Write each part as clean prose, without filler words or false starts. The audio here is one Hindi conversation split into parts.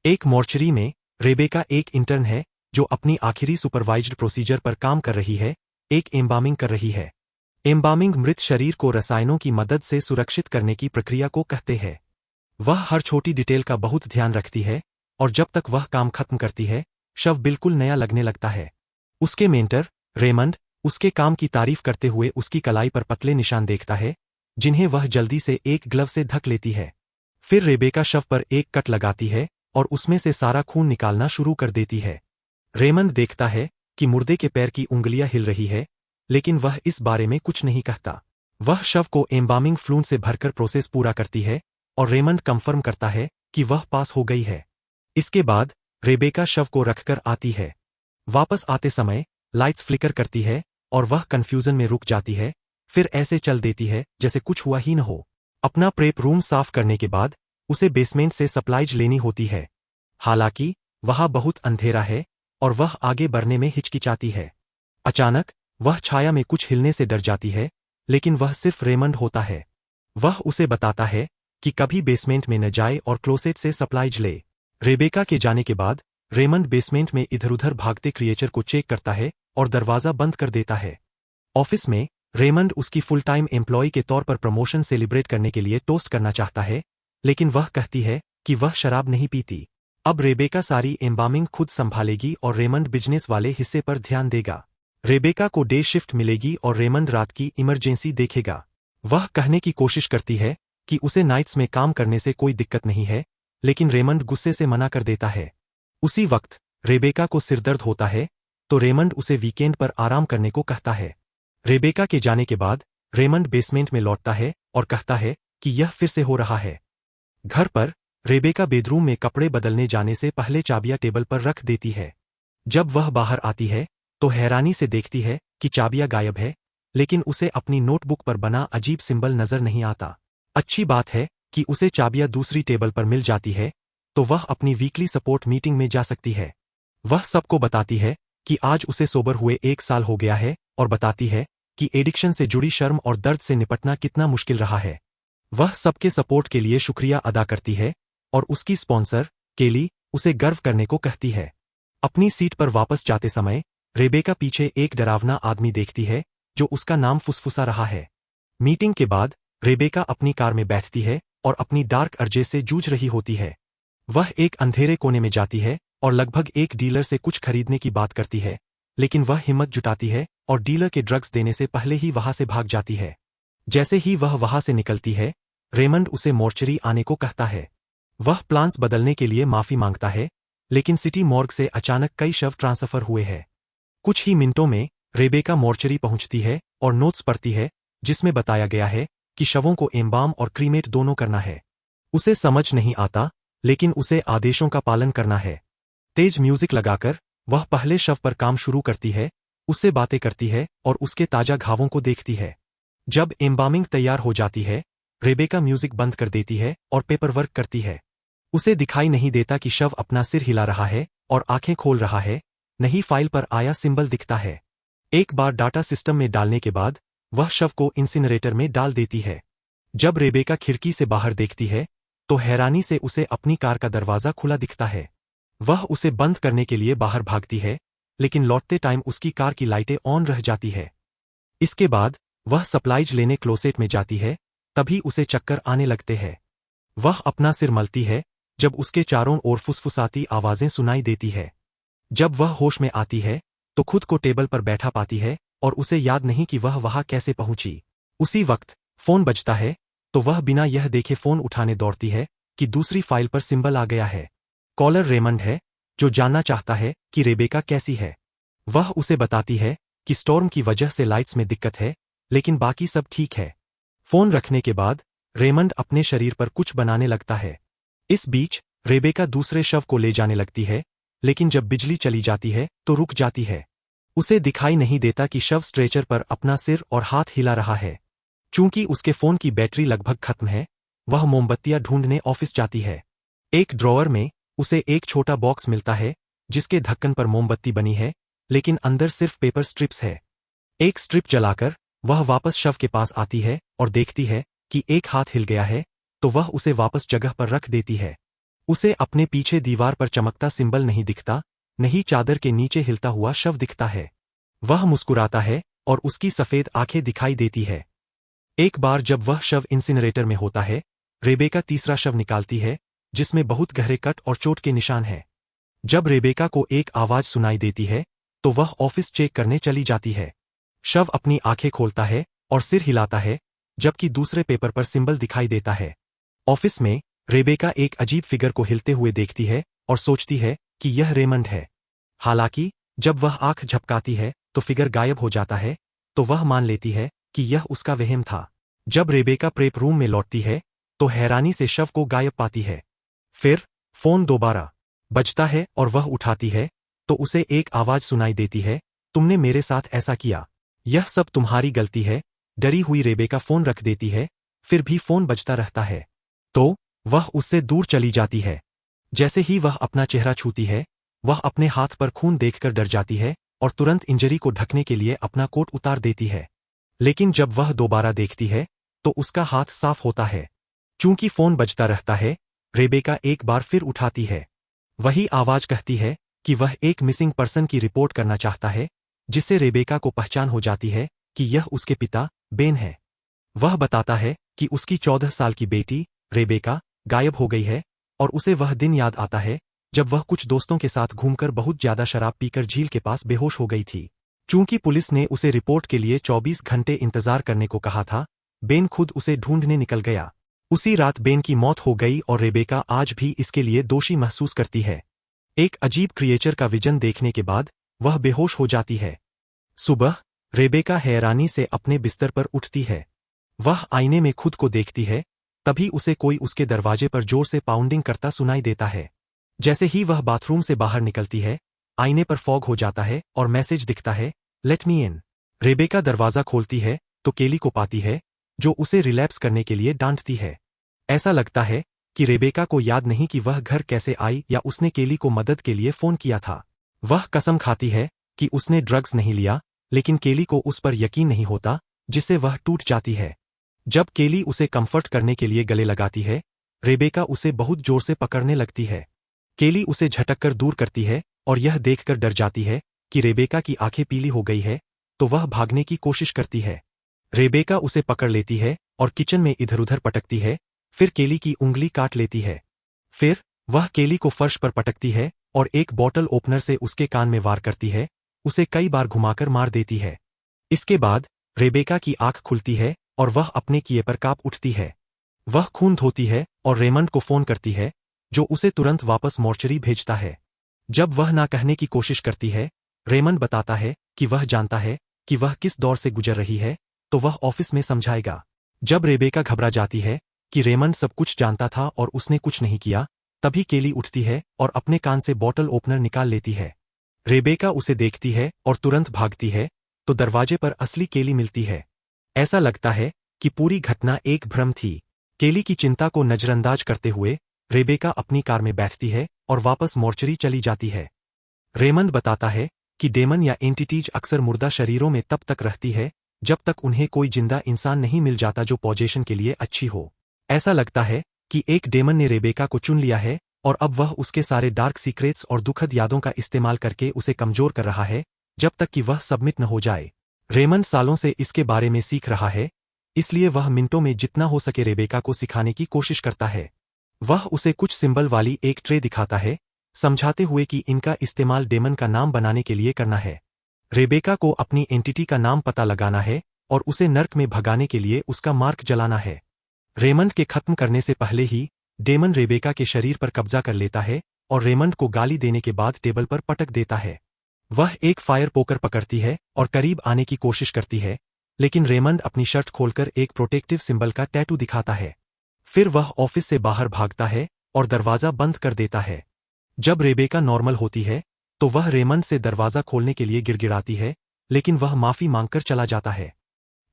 एक मॉर्चरी में रेबेका एक इंटर्न है जो अपनी आखिरी सुपरवाइज्ड प्रोसीजर पर काम कर रही है, एक एम्बामिंग कर रही है। एम्बामिंग मृत शरीर को रसायनों की मदद से सुरक्षित करने की प्रक्रिया को कहते हैं। वह हर छोटी डिटेल का बहुत ध्यान रखती है और जब तक वह काम खत्म करती है, शव बिल्कुल नया लगने लगता है। उसके मेंटर, रेमंड, उसके काम की तारीफ करते हुए उसकी कलाई पर पतले निशान देखता है, जिन्हें वह जल्दी से एक ग्लव से ढक लेती है। फिर रेबेका शव पर एक कट लगाती है और उसमें से सारा खून निकालना शुरू कर देती है। रेमंड देखता है कि मुर्दे के पैर की उंगलियां हिल रही है, लेकिन वह इस बारे में कुछ नहीं कहता। वह शव को एम्बामिंग फ्लूइड से भरकर प्रोसेस पूरा करती है और रेमंड कंफर्म करता है कि वह पास हो गई है। इसके बाद रेबेका शव को रखकर आती है। वापस आते समय लाइट्स फ्लिकर करती है और वह कंफ्यूजन में रुक जाती है, फिर ऐसे चल देती है जैसे कुछ हुआ ही न हो। अपना प्रेप रूम साफ करने के बाद उसे बेसमेंट से सप्लाइज लेनी होती है। हालांकि वहां बहुत अंधेरा है और वह आगे बढ़ने में हिचकिचाती है। अचानक वह छाया में कुछ हिलने से डर जाती है, लेकिन वह सिर्फ रेमंड होता है। वह उसे बताता है कि कभी बेसमेंट में न जाए और क्लोसेट से सप्लाइज ले। रेबेका के जाने के बाद रेमंड बेसमेंट में इधर-उधर भागते क्रिएचर को चेक करता है और दरवाजा बंद कर देता है। ऑफिस में रेमंड उसकी फुल टाइम एम्प्लॉय के तौर पर प्रमोशन सेलिब्रेट करने के लिए टोस्ट करना चाहता है, लेकिन वह कहती है कि वह शराब नहीं पीती। अब रेबेका सारी एम्बामिंग खुद संभालेगी और रेमंड बिजनेस वाले हिस्से पर ध्यान देगा। रेबेका को डे शिफ्ट मिलेगी और रेमंड रात की इमरजेंसी देखेगा। वह कहने की कोशिश करती है कि उसे नाइट्स में काम करने से कोई दिक्कत नहीं है, लेकिन रेमंड गुस्से से मना कर देता है। उसी वक्त रेबेका को सिरदर्द होता है, तो रेमंड उसे वीकेंड पर आराम करने को कहता है। रेबेका के जाने के बाद रेमंड बेसमेंट में लौटता है और कहता है कि यह फिर से हो रहा है। घर पर रेबेका बेडरूम में कपड़े बदलने जाने से पहले चाबियां टेबल पर रख देती है। जब वह बाहर आती है तो हैरानी से देखती है कि चाबियां गायब है, लेकिन उसे अपनी नोटबुक पर बना अजीब सिंबल नजर नहीं आता। अच्छी बात है कि उसे चाबियां दूसरी टेबल पर मिल जाती है, तो वह अपनी वीकली सपोर्ट मीटिंग में जा सकती है। वह सबको बताती है कि आज उसे सोबर हुए 1 साल हो गया है और बताती है कि एडिक्शन से जुड़ी शर्म और दर्द से निपटना कितना मुश्किल रहा है। वह सबके सपोर्ट के लिए शुक्रिया अदा करती है और उसकी स्पॉन्सर, केली, उसे गर्व करने को कहती है। अपनी सीट पर वापस जाते समय रेबेका पीछे एक डरावना आदमी देखती है जो उसका नाम फुसफुसा रहा है। मीटिंग के बाद रेबेका अपनी कार में बैठती है और अपनी डार्क अर्जे से जूझ रही होती है। वह एक अंधेरे कोने में जाती है और लगभग एक डीलर से कुछ खरीदने की बात करती है, लेकिन वह हिम्मत जुटाती है और डीलर के ड्रग्स देने से पहले ही वहां से भाग जाती है। जैसे ही वह वहां से निकलती है, रेमंड उसे मॉर्चरी आने को कहता है। वह प्लान्स बदलने के लिए माफी मांगता है, लेकिन सिटी मॉर्ग से अचानक कई शव ट्रांसफर हुए हैं। कुछ ही मिनटों में रेबेका मॉर्चरी पहुंचती है और नोट्स पढ़ती है, जिसमें बताया गया है कि शवों को एम्बाम और क्रीमेट दोनों करना है। उसे समझ नहीं आता, लेकिन उसे आदेशों का पालन करना है। तेज म्यूजिक लगाकर वह पहले शव पर काम शुरू करती है, उससे बातें करती है और उसके ताजा घावों को देखती है। जब एम्बामिंग तैयार हो जाती है, रेबेका म्यूजिक बंद कर देती है और पेपर वर्क करती है। उसे दिखाई नहीं देता कि शव अपना सिर हिला रहा है और आंखें खोल रहा है, नहीं फाइल पर आया सिंबल दिखता है। एक बार डाटा सिस्टम में डालने के बाद वह शव को इंसिनरेटर में डाल देती है। जब रेबेका खिड़की से बाहर देखती है, तो हैरानी से उसे अपनी कार का दरवाजा खुला दिखता है। वह उसे बंद करने के लिए बाहर भागती है, लेकिन लौटते टाइम उसकी कार की लाइटें ऑन रह जाती है। इसके बाद वह सप्लाइज लेने क्लोसेट में जाती है, तभी उसे चक्कर आने लगते हैं। वह अपना सिर मलती है जब उसके चारों ओर फुसफुसाती आवाजें सुनाई देती है। जब वह होश में आती है तो खुद को टेबल पर बैठा पाती है और उसे याद नहीं कि वह वहां कैसे पहुंची। उसी वक्त फोन बजता है, तो वह बिना यह देखे फोन उठाने दौड़ती है कि दूसरी फाइल पर सिंबल आ गया है। कॉलर रेमंड है, जो जानना चाहता है कि रेबेका कैसी है। वह उसे बताती है कि स्टॉर्म की वजह से लाइट्स में दिक्कत है, लेकिन बाकी सब ठीक है। फोन रखने के बाद रेमंड अपने शरीर पर कुछ बनाने लगता है। इस बीच रेबेका दूसरे शव को ले जाने लगती है, लेकिन जब बिजली चली जाती है तो रुक जाती है। उसे दिखाई नहीं देता कि शव स्ट्रेचर पर अपना सिर और हाथ हिला रहा है। चूंकि उसके फोन की बैटरी लगभग खत्म है, वह मोमबत्तियां ढूंढने ऑफिस जाती है। एक ड्रॉअर में उसे एक छोटा बॉक्स मिलता है, जिसके ढक्कन पर मोमबत्ती बनी है, लेकिन अंदर सिर्फ पेपर स्ट्रिप्स है। एक स्ट्रिप जलाकर वह वापस शव के पास आती है और देखती है कि एक हाथ हिल गया है, तो वह उसे वापस जगह पर रख देती है। उसे अपने पीछे दीवार पर चमकता सिंबल नहीं दिखता, नहीं चादर के नीचे हिलता हुआ शव दिखता है। वह मुस्कुराता है और उसकी सफेद आंखें दिखाई देती है। एक बार जब वह शव इंसिनरेटर में होता है, रेबेका तीसरा शव निकालती है, जिसमें बहुत गहरे कट और चोट के निशान हैं। जब रेबेका को एक आवाज सुनाई देती है, तो वह ऑफिस चेक करने चली जाती है। शव अपनी आंखें खोलता है और सिर हिलाता है, जबकि दूसरे पेपर पर सिंबल दिखाई देता है। ऑफिस में रेबेका एक अजीब फिगर को हिलते हुए देखती है और सोचती है कि यह रेमंड है। हालांकि जब वह आंख झपकाती है तो फिगर गायब हो जाता है, तो वह मान लेती है कि यह उसका वहम था। जब रेबेका प्रेप रूम में लौटती है, तो हैरानी से शव को गायब पाती है। फिर फोन दोबारा बजता है और वह उठाती है, तो उसे एक आवाज सुनाई देती है, तुमने मेरे साथ ऐसा किया। यह सब तुम्हारी गलती है। डरी हुई रेबेका फोन रख देती है, फिर भी फोन बजता रहता है। तो वह उससे दूर चली जाती है। जैसे ही वह अपना चेहरा छूती है, वह अपने हाथ पर खून देखकर डर जाती है और तुरंत इंजरी को ढकने के लिए अपना कोट उतार देती है। लेकिन जब वह दोबारा देखती है, तो उसका हाथ साफ होता है। चूंकि फोन बजता रहता है, रेबेका एक बार फिर उठाती है। वही आवाज कहती है कि वह एक मिसिंग पर्सन की रिपोर्ट करना चाहता है, जिससे रेबेका को पहचान हो जाती है कि यह उसके पिता बेन है। वह बताता है कि उसकी 14 साल की बेटी रेबेका गायब हो गई है, और उसे वह दिन याद आता है जब वह कुछ दोस्तों के साथ घूमकर बहुत ज्यादा शराब पीकर झील के पास बेहोश हो गई थी। चूंकि पुलिस ने उसे रिपोर्ट के लिए 24 घंटे इंतजार करने को कहा था, बेन खुद उसे ढूंढने निकल गया। उसी रात बेन की मौत हो गई और रेबेका आज भी इसके लिए दोषी महसूस करती है। एक अजीब क्रिएचर का विजन देखने के बाद वह बेहोश हो जाती है। सुबह रेबेका हैरानी से अपने बिस्तर पर उठती है। वह आईने में खुद को देखती है, तभी उसे कोई उसके दरवाजे पर जोर से पाउंडिंग करता सुनाई देता है। जैसे ही वह बाथरूम से बाहर निकलती है, आईने पर फॉग हो जाता है और मैसेज दिखता है, लेट मी इन। रेबेका दरवाजा खोलती है तो केली को पाती है, जो उसे रिलैप्स करने के लिए डांटती है। ऐसा लगता है कि रेबेका को याद नहीं कि वह घर कैसे आई या उसने केली को मदद के लिए फोन किया था। वह कसम खाती है कि उसने ड्रग्स नहीं लिया, लेकिन केली को उस पर यकीन नहीं होता, जिससे वह टूट जाती है। जब केली उसे कंफर्ट करने के लिए गले लगाती है, रेबेका उसे बहुत जोर से पकड़ने लगती है। केली उसे झटककर दूर करती है और यह देखकर डर जाती है कि रेबेका की आंखें पीली हो गई है, तो वह भागने की कोशिश करती है। रेबेका उसे पकड़ लेती है और किचन में इधर-उधर पटकती है, फिर केली की उंगली काट लेती है। फिर वह केली को फर्श पर पटकती है और एक बॉटल ओपनर से उसके कान में वार करती है, उसे कई बार घुमाकर मार देती है। इसके बाद रेबेका की आंख खुलती है और वह अपने किए पर कांप उठती है। वह खून धोती है और रेमंड को फोन करती है, जो उसे तुरंत वापस मॉर्चरी भेजता है। जब वह ना कहने की कोशिश करती है, रेमंड बताता है कि वह जानता है कि वह किस दौर से गुजर रही है, तो वह ऑफिस में समझाएगा। जब रेबेका घबरा जाती है कि रेमंड सब कुछ जानता था और उसने कुछ नहीं किया, तभी केली उठती है और अपने कान से बॉटल ओपनर निकाल लेती है। रेबेका उसे देखती है और तुरंत भागती है, तो दरवाजे पर असली केली मिलती है। ऐसा लगता है कि पूरी घटना एक भ्रम थी। केली की चिंता को नजरअंदाज करते हुए रेबेका अपनी कार में बैठती है और वापस मॉर्चरी चली जाती है। रेमंड बताता है कि डेमन या एंटिटीज अक्सर मुर्दा शरीरों में तब तक रहती है जब तक उन्हें कोई जिंदा इंसान नहीं मिल जाता जो पोजीशन के लिए अच्छी हो। ऐसा लगता है कि एक डेमन ने रेबेका को चुन लिया है और अब वह उसके सारे डार्क सीक्रेट्स और दुखद यादों का इस्तेमाल करके उसे कमजोर कर रहा है, जब तक कि वह सबमिट न हो जाए। रेमंड सालों से इसके बारे में सीख रहा है, इसलिए वह मिनटों में जितना हो सके रेबेका को सिखाने की कोशिश करता है। वह उसे कुछ सिंबल वाली एक ट्रे दिखाता है, समझाते हुए कि इनका इस्तेमाल डेमन का नाम बनाने के लिए करना है। रेबेका को अपनी एंटिटी का नाम पता लगाना है और उसे नर्क में भगाने के लिए उसका मार्क जलाना है। रेमंड के खत्म करने से पहले ही डेमन रेबेका के शरीर पर कब्जा कर लेता है और रेमंड को गाली देने के बाद टेबल पर पटक देता है। वह एक फायर पोकर पकड़ती है और करीब आने की कोशिश करती है, लेकिन रेमंड अपनी शर्ट खोलकर एक प्रोटेक्टिव सिंबल का टैटू दिखाता है। फिर वह ऑफिस से बाहर भागता है और दरवाजा बंद कर देता है। जब रेबेका नॉर्मल होती है, तो वह रेमंड से दरवाजा खोलने के लिए गिड़गिड़ाती है, लेकिन वह माफी मांगकर चला जाता है।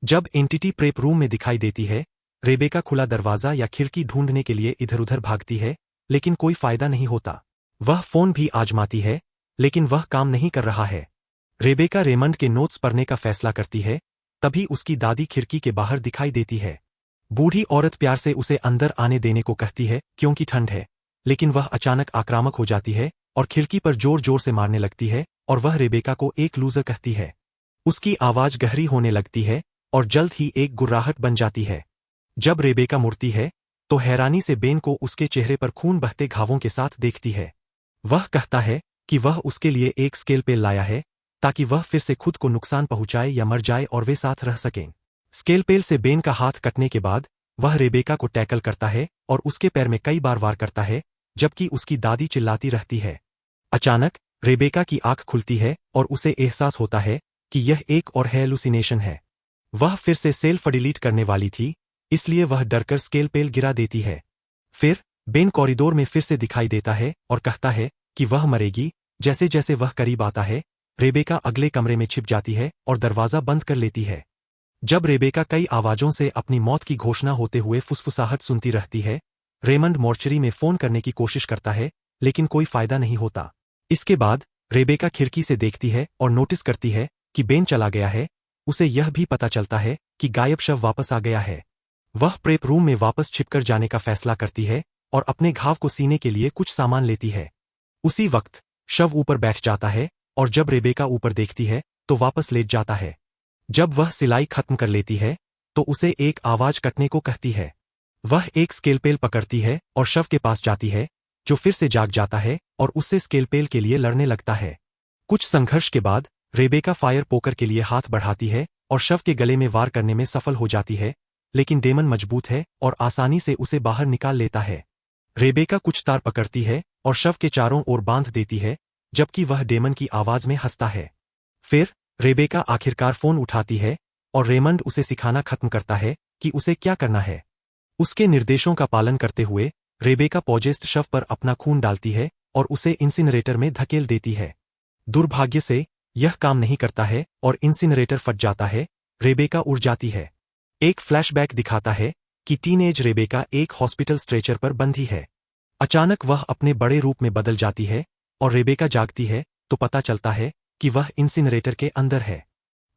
जब एंटिटी प्रेप रूम में दिखाई देती है, रेबेका खुला दरवाजा या खिड़की ढूंढने के लिए इधर-उधर भागती है, लेकिन कोई फायदा नहीं होता। वह फोन भी आजमाती है, लेकिन वह काम नहीं कर रहा है। रेबेका रेमंड के नोट्स पढ़ने का फैसला करती है, तभी उसकी दादी खिड़की के बाहर दिखाई देती है। बूढ़ी औरत प्यार से उसे अंदर आने देने को कहती है क्योंकि ठंड है, लेकिन वह अचानक आक्रामक हो जाती है और खिड़की पर जोर जोर से मारने लगती है और वह रेबेका को एक लूजर कहती है। उसकी आवाज गहरी होने लगती है और जल्द ही एक गुर्राहट बन जाती है। जब रेबेका मुड़ती है तो हैरानी से बेन को उसके चेहरे पर खून बहते घावों के साथ देखती है। वह कहता है कि वह उसके लिए एक स्केलपेल लाया है ताकि वह फिर से खुद को नुकसान पहुंचाए या मर जाए और वे साथ रह सकें। स्केलपेल से बेन का हाथ कटने के बाद वह रेबेका को टैकल करता है और उसके पैर में कई बार वार करता है, जबकि उसकी दादी चिल्लाती रहती है। अचानक रेबेका की आंख खुलती है और उसे एहसास होता है कि यह एक और हैलुसिनेशन है। वह फिर से सेल्फ डिलीट करने वाली थी, इसलिए वह डरकर स्केलपेल गिरा देती है। फिर बेन कॉरिडोर में फिर से दिखाई देता है और कहता है कि वह मरेगी। जैसे जैसे वह करीब आता है, रेबेका अगले कमरे में छिप जाती है और दरवाजा बंद कर लेती है। जब रेबेका कई आवाजों से अपनी मौत की घोषणा होते हुए फुसफुसाहट सुनती रहती है, रेमंड मॉर्चरी में फोन करने की कोशिश करता है, लेकिन कोई फायदा नहीं होता। इसके बाद रेबेका खिड़की से देखती है और नोटिस करती है कि बेन चला गया है। उसे यह भी पता चलता है कि गायब शव वापस आ गया है। वह प्रेप रूम में वापस छिपकर जाने का फैसला करती है और अपने घाव को सीने के लिए कुछ सामान लेती है। उसी वक्त शव ऊपर बैठ जाता है और जब रेबेका ऊपर देखती है तो वापस लेट जाता है। जब वह सिलाई खत्म कर लेती है तो उसे एक आवाज कटने को कहती है। वह एक स्केलपेल पकड़ती है और शव के पास जाती है, जो फिर से जाग जाता है और उससे स्केलपेल के लिए लड़ने लगता है। कुछ संघर्ष के बाद रेबेका फायर पोकर के लिए हाथ बढ़ाती है और शव के गले में वार करने में सफल हो जाती है, लेकिन डेमन मजबूत है और आसानी से उसे बाहर निकाल लेता है। रेबेका कुछ तार पकड़ती है और शव के चारों ओर बांध देती है, जबकि वह डेमन की आवाज में हंसता है। फिर रेबेका आखिरकार फोन उठाती है और रेमंड उसे सिखाना खत्म करता है कि उसे क्या करना है। उसके निर्देशों का पालन करते हुए रेबेका पॉजेस्ट शव पर अपना खून डालती है और उसे इंसिनरेटर में धकेल देती है। दुर्भाग्य से यह काम नहीं करता है और इंसिनरेटर फट जाता है। रेबेका उड़ जाती है। एक फ्लैशबैक दिखाता है कि टीनेज रेबेका एक हॉस्पिटल स्ट्रेचर पर बंधी है। अचानक वह अपने बड़े रूप में बदल जाती है और रेबेका जागती है तो पता चलता है कि वह इंसिनरेटर के अंदर है।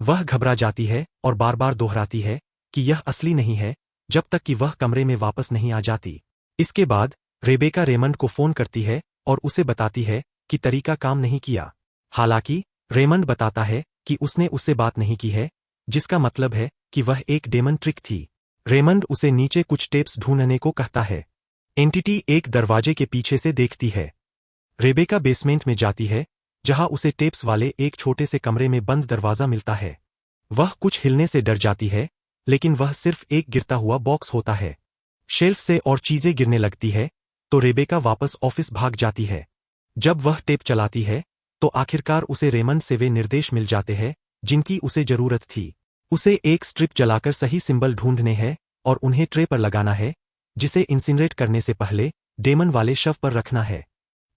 वह घबरा जाती है और बार बार दोहराती है कि यह असली नहीं है, जब तक कि वह कमरे में वापस नहीं आ जाती। इसके बाद रेबेका रेमंड को फोन करती है और उसे बताती है कि तरीका काम नहीं किया। हालांकि रेमंड बताता है कि उसने उससे बात नहीं की है, जिसका मतलब है कि वह एक डेमन ट्रिक थी। रेमंड उसे नीचे कुछ टेप्स ढूंढने को कहता है। एंटिटी एक दरवाजे के पीछे से देखती है। रेबेका बेसमेंट में जाती है, जहां उसे टेप्स वाले एक छोटे से कमरे में बंद दरवाजा मिलता है। वह कुछ हिलने से डर जाती है, लेकिन वह सिर्फ एक गिरता हुआ बॉक्स होता है। शेल्फ से और चीजें गिरने लगती है, तो रेबेका वापस ऑफिस भाग जाती है। जब वह टेप चलाती है तो आखिरकार उसे रेमंड से वे निर्देश मिल जाते हैं जिनकी उसे जरूरत थी। उसे एक स्ट्रिप जलाकर सही सिंबल ढूंढने हैं और उन्हें ट्रे पर लगाना है, जिसे इंसिनरेट करने से पहले डेमन वाले शव पर रखना है।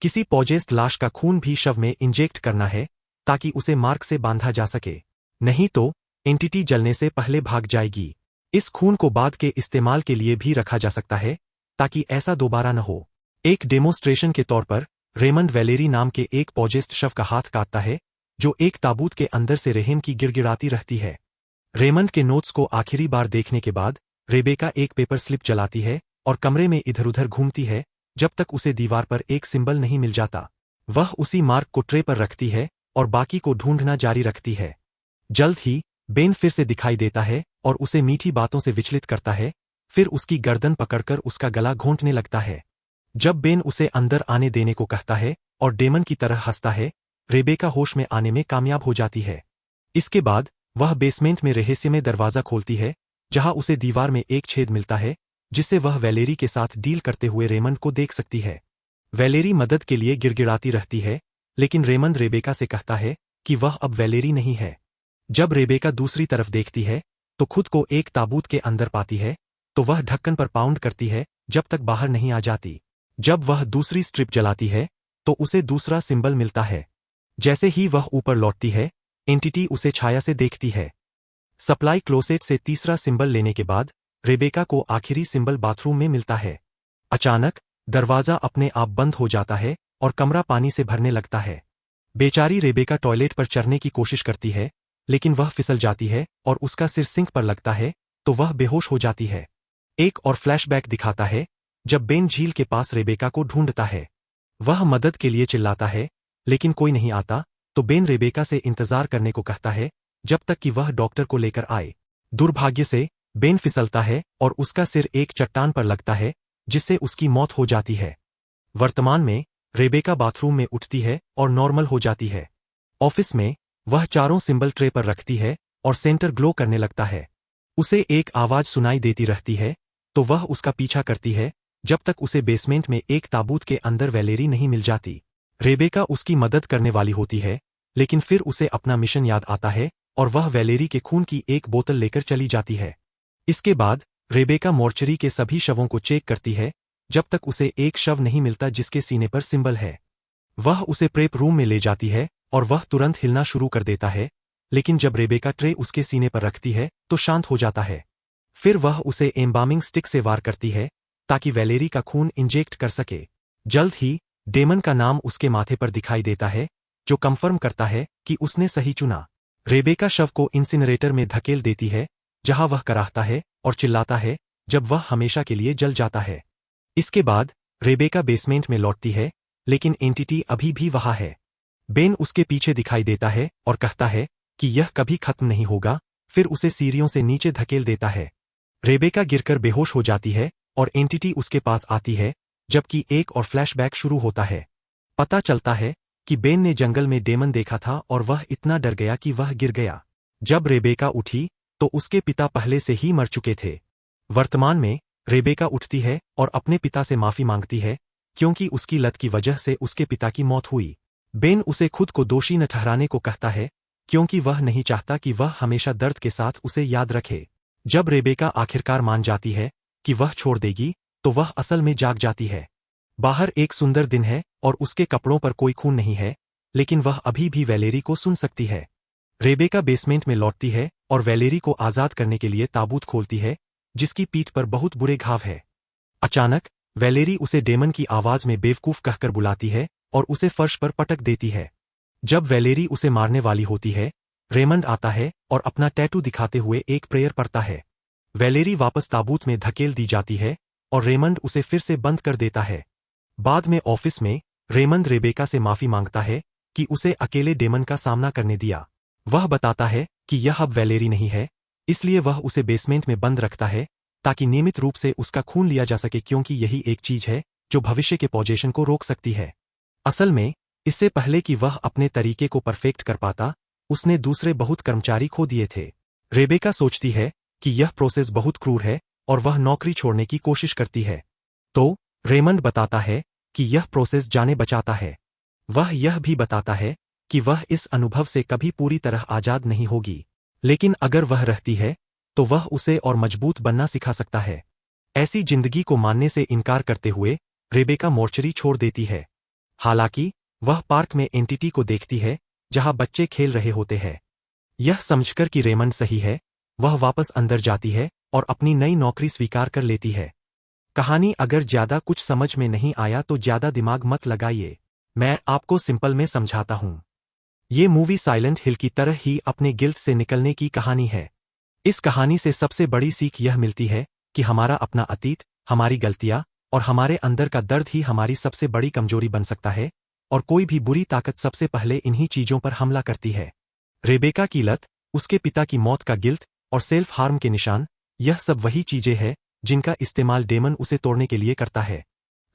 किसी पॉजेस्ट लाश का खून भी शव में इंजेक्ट करना है ताकि उसे मार्क से बांधा जा सके, नहीं तो एंटिटी जलने से पहले भाग जाएगी। इस खून को बाद के इस्तेमाल के लिए भी रखा जा सकता है ताकि ऐसा दोबारा न हो। एक डेमोस्ट्रेशन के तौर पर रेमंड वैलेरी नाम के एक पॉजेस्ट शव का हाथ काटता है, जो एक ताबूत के अंदर से रेहम की गिड़गिड़ाती रहती है। रेमंड के नोट्स को आखिरी बार देखने के बाद रेबेका एक पेपर स्लिप चलाती है और कमरे में इधर उधर घूमती है जब तक उसे दीवार पर एक सिंबल नहीं मिल जाता। वह उसी मार्क को ट्रे पर रखती है और बाकी को ढूंढना जारी रखती है। जल्द ही बेन फिर से दिखाई देता है और उसे मीठी बातों से विचलित करता है, फिर उसकी गर्दन पकड़कर उसका गला घोंटने लगता है। जब बेन उसे अंदर आने देने को कहता है और डेमन की तरह हंसता है, रेबेका होश में आने में कामयाब हो जाती है। इसके बाद वह बेसमेंट में रहस्यमय दरवाजा खोलती है, जहां उसे दीवार में एक छेद मिलता है, जिससे वह वैलेरी के साथ डील करते हुए रेमंड को देख सकती है। वैलेरी मदद के लिए गिड़गिड़ाती रहती है, लेकिन रेमंड रेबेका से कहता है कि वह अब वैलेरी नहीं है। जब रेबेका दूसरी तरफ देखती है तो खुद को एक ताबूत के अंदर पाती है, तो वह ढक्कन पर पाउंड करती है जब तक बाहर नहीं आ जाती। जब वह दूसरी स्ट्रिप जलाती है तो उसे दूसरा सिंबल मिलता है। जैसे ही वह ऊपर लौटती है, एंटिटी उसे छाया से देखती है। सप्लाई क्लोसेट से तीसरा सिंबल लेने के बाद रेबेका को आखिरी सिंबल बाथरूम में मिलता है। अचानक दरवाजा अपने आप बंद हो जाता है और कमरा पानी से भरने लगता है। बेचारी रेबेका टॉयलेट पर चढ़ने की कोशिश करती है, लेकिन वह फिसल जाती है और उसका सिर सिंक पर लगता है, तो वह बेहोश हो जाती है। एक और फ्लैशबैक दिखाता है जब बेन झील के पास रेबेका को ढूंढता है, वह मदद के लिए चिल्लाता है, लेकिन कोई नहीं आता, तो बेन रेबेका से इंतजार करने को कहता है जब तक कि वह डॉक्टर को लेकर आए। दुर्भाग्य से बेन फिसलता है और उसका सिर एक चट्टान पर लगता है, जिससे उसकी मौत हो जाती है। वर्तमान में रेबेका बाथरूम में उठती है और नॉर्मल हो जाती है। ऑफिस में वह चारों सिंबल ट्रे पर रखती है और सेंटर ग्लो करने लगता है। उसे एक आवाज सुनाई देती रहती है, तो वह उसका पीछा करती है जब तक उसे बेसमेंट में एक ताबूत के अंदर वैलेरी नहीं मिल जाती। रेबेका उसकी मदद करने वाली होती है, लेकिन फिर उसे अपना मिशन याद आता है और वह वैलेरी के खून की एक बोतल लेकर चली जाती है। इसके बाद रेबेका मोर्चरी के सभी शवों को चेक करती है, जब तक उसे एक शव नहीं मिलता जिसके सीने पर सिंबल है। वह उसे प्रेप रूम में ले जाती है और वह तुरंत हिलना शुरू कर देता है, लेकिन जब रेबेका ट्रे उसके सीने पर रखती है तो शांत हो जाता है। फिर वह उसे एम्बामिंग स्टिक से वार करती है ताकि वैलेरी का खून इंजेक्ट कर सके। जल्द ही डेमन का नाम उसके माथे पर दिखाई देता है, जो कंफर्म करता है कि उसने सही चुना। रेबेका शव को इंसिनरेटर में धकेल देती है, जहां वह कराहता है और चिल्लाता है जब वह हमेशा के लिए जल जाता है। इसके बाद रेबेका बेसमेंट में लौटती है, लेकिन एंटिटी अभी भी वहां है। बेन उसके पीछे दिखाई देता है और कहता है कि यह कभी खत्म नहीं होगा, फिर उसे सीढ़ियों से नीचे धकेल देता है। रेबेका गिरकर बेहोश हो जाती है और एंटिटी उसके पास आती है, जबकि एक और फ्लैशबैक शुरू होता है। पता चलता है कि बेन ने जंगल में डेमन देखा था और वह इतना डर गया कि वह गिर गया। जब रेबेका उठी तो उसके पिता पहले से ही मर चुके थे। वर्तमान में रेबेका उठती है और अपने पिता से माफी मांगती है, क्योंकि उसकी लत की वजह से उसके पिता की मौत हुई। बेन उसे खुद को दोषी न ठहराने को कहता है, क्योंकि वह नहीं चाहता कि वह हमेशा दर्द के साथ उसे याद रखे। जब रेबेका आखिरकार मान जाती है कि वह छोड़ देगी, तो वह असल में जाग जाती है। बाहर एक सुंदर दिन है और उसके कपड़ों पर कोई खून नहीं है, लेकिन वह अभी भी वैलेरी को सुन सकती है। रेबेका बेसमेंट में लौटती है और वैलेरी को आजाद करने के लिए ताबूत खोलती है, जिसकी पीठ पर बहुत बुरे घाव है। अचानक वैलेरी उसे डेमन की आवाज में बेवकूफ कहकर बुलाती है और उसे फर्श पर पटक देती है। जब वैलेरी उसे मारने वाली होती है, रेमंड आता है और अपना टैटू दिखाते हुए एक प्रेयर पढ़ता है। वैलेरी वापस ताबूत में धकेल दी जाती है और रेमंड उसे फिर से बंद कर देता है। बाद में ऑफिस में रेमंड रेबेका से माफी मांगता है कि उसे अकेले डेमन का सामना करने दिया। वह बताता है कि यह अब वैलेरी नहीं है, इसलिए वह उसे बेसमेंट में बंद रखता है ताकि नियमित रूप से उसका खून लिया जा सके, क्योंकि यही एक चीज है जो भविष्य के पॉजेशन को रोक सकती है। असल में इससे पहले कि वह अपने तरीके को परफेक्ट कर पाता, उसने दूसरे बहुत कर्मचारी खो दिए थे। रेबेका सोचती है कि यह प्रोसेस बहुत क्रूर है और वह नौकरी छोड़ने की कोशिश करती है। तो रेमंड बताता है कि यह प्रोसेस जाने बचाता है। वह यह भी बताता है कि वह इस अनुभव से कभी पूरी तरह आजाद नहीं होगी, लेकिन अगर वह रहती है तो वह उसे और मजबूत बनना सिखा सकता है। ऐसी जिंदगी को मानने से इनकार करते हुए रेबेका मोर्चरी छोड़ देती है। हालांकि वह पार्क में एंटिटी को देखती है, जहां बच्चे खेल रहे होते हैं। यह समझकर कि रेमंड सही है, वह वापस अंदर जाती है और अपनी नई नौकरी स्वीकार कर लेती है। कहानी अगर ज्यादा कुछ समझ में नहीं आया तो ज्यादा दिमाग मत लगाइए, मैं आपको सिंपल में समझाता हूं। ये मूवी साइलेंट हिल की तरह ही अपने गिल्ट से निकलने की कहानी है। इस कहानी से सबसे बड़ी सीख यह मिलती है कि हमारा अपना अतीत, हमारी गलतियां और हमारे अंदर का दर्द ही हमारी सबसे बड़ी कमजोरी बन सकता है, और कोई भी बुरी ताकत सबसे पहले इन्हीं चीजों पर हमला करती है। रेबेका की लत, उसके पिता की मौत का गिल्ट और सेल्फ हार्म के निशान, यह सब वही चीजें हैं जिनका इस्तेमाल डेमन उसे तोड़ने के लिए करता है।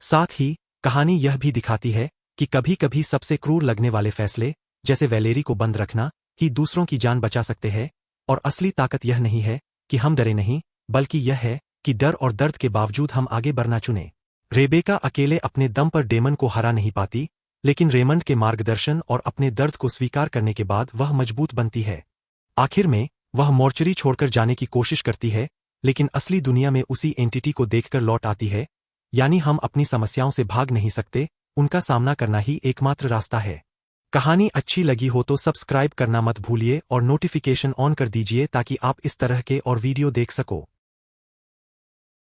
साथ ही कहानी यह भी दिखाती है कि कभी कभी सबसे क्रूर लगने वाले फैसले, जैसे वैलेरी को बंद रखना, ही दूसरों की जान बचा सकते हैं। और असली ताकत यह नहीं है कि हम डरे नहीं, बल्कि यह है कि डर और दर्द के बावजूद हम आगे बढ़ना चुने। रेबेका अकेले अपने दम पर डेमन को हरा नहीं पाती, लेकिन रेमंड के मार्गदर्शन और अपने दर्द को स्वीकार करने के बाद वह मजबूत बनती है। आखिर में वह मोर्चरी छोड़कर जाने की कोशिश करती है, लेकिन असली दुनिया में उसी एंटिटी को देखकर लौट आती है। यानी हम अपनी समस्याओं से भाग नहीं सकते, उनका सामना करना ही एकमात्र रास्ता है। कहानी अच्छी लगी हो तो सब्सक्राइब करना मत भूलिए और नोटिफिकेशन ऑन कर दीजिए ताकि आप इस तरह के और वीडियो देख सको।